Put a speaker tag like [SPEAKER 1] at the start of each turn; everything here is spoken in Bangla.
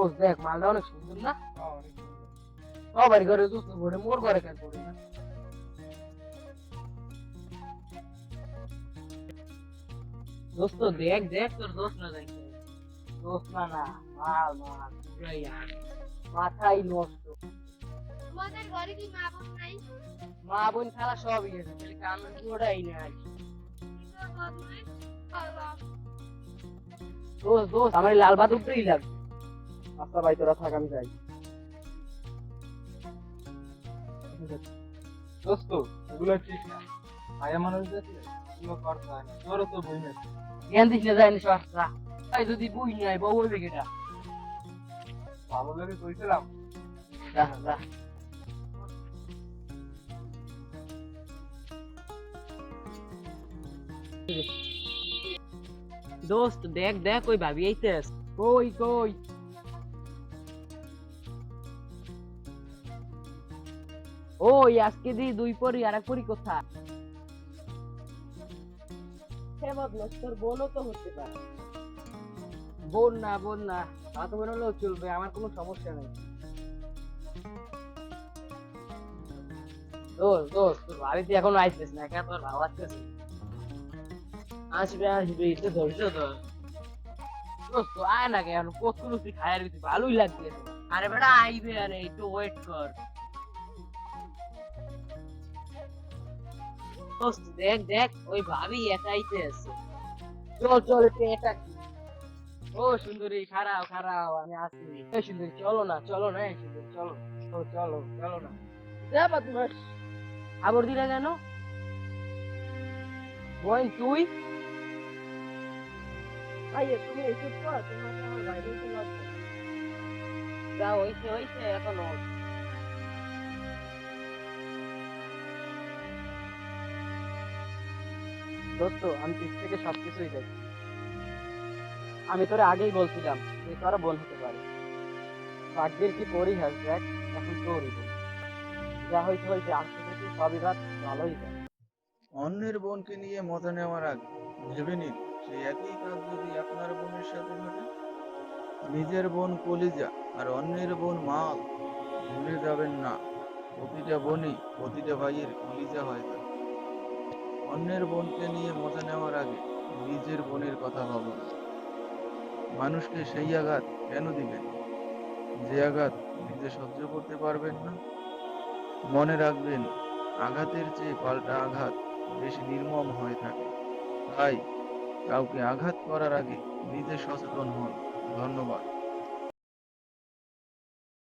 [SPEAKER 1] দোস্ত দেখ মালটা অনেক সুন্দর না? সবার ঘরে দোস্ত পড়ে, মোর ঘরে কেন পড়ে না? দোস্ত দেখ দেখ তোর দোস্ত না দেখ, দোস্ত না না, মাল মাল পুরাই আর মাথাই নষ্ট।
[SPEAKER 2] তোমাদের ঘরে কি মা বোন নাই?
[SPEAKER 1] মা বোন খালা সবই গেছে, খালি কামের পুরোটাই নাই।
[SPEAKER 2] কিসব বদমাইশ? আল্লাহ।
[SPEAKER 1] দোস্ত দোস্ত আমার এই লাল বাদুরটাই লাগবে। আচ্ছা ভাই তোরা থাক, আমি যাই।
[SPEAKER 3] দোস্ত এগুলো ঠিক না, মায়া মানুষ দেখলে এগুলো করতে হয় না, তোরও তো বই না।
[SPEAKER 1] জ্ঞান দিস না যায়নি সস্তা, ভাই যদি বুঝ নাই বউ হইবে কেটা?
[SPEAKER 3] ভালো লাগে কইছিলাম।
[SPEAKER 1] যা যা। দোস্ত দেখ দেখ ওই ভাবি আইতেছ। কই কই? ওই আজকে দি দুই পরি আর এক পরি কোথায়? সে বদমাস, তোর বোনও তো হতে পারে। বোন না বোন না, তো বোন হলেও চলবে, আমার কোনো সমস্যা নেই। দোস্ত দোস্ত তোর বাড়িতে এখনো আইছিস না কেন? তোর ভালো লাগতেছে? আসবে আসবে, একটু ধৈর্য ধর। দোস্ত আয় না কেন, কতগুলো তুই খায়ার দিতে ভালোই লাগছে। আরে বেটা আইবে, আরে একটু ওয়েট কর। দোস্ত দেখ দেখ ওই ভাবি একা আইতে আছে। চল চল একটু এটা কি? ও সুন্দরী খারাপ খারাপ, আমি আসি। এই সুন্দরী চলো না চলো না, এই সুন্দরী চলো। ও চলো চলো না। যা বদমাস, খবর দিলে কেন? বোন তুই? ভাইয়া তুমি এসব কর, তোমার আমার বাইরে তো লাগবে। যা হইছে হইছে, এখন ওঠ। দোস্ত আমি পিছ থেকে সবকিছুই দেখি। আমি তোরে আগেই বলছিলাম যে তোরা বোন হতে পারে। ভাগ্যের কি পরিহাস দেখ, এখন তোরই বোন। যা হইতে হইতে, আসতে থেকে সবই রাত ভালোই যায়।
[SPEAKER 4] অন্যের বোনকে নিয়ে মজা নেওয়ার আগে ভেবে নিন সেই একই কাজ যদি আপনার বোনের সাথে ঘটে। নিজের বোন কলিজা আর অন্যের বোন মাল, ভুলে যাবেন না। প্রতিটা বোনই প্রতিটা ভাইয়ের কলিজা হয় তা। অন্যের বোনকে নিয়ে মজা নেওয়ার আগে নিজের বোনের কথা ভাবুন। মানুষকে সেই আঘাত কেন দিবেন যে আঘাত নিজে সহ্য করতে পারবেন না? মনে রাখবেন, আঘাতের চেয়ে পাল্টা আঘাত বেশি নির্মম হয়ে থাকে। তাই কাউকে আঘাত করার আগে নিজে সচেতন হন। ধন্যবাদ।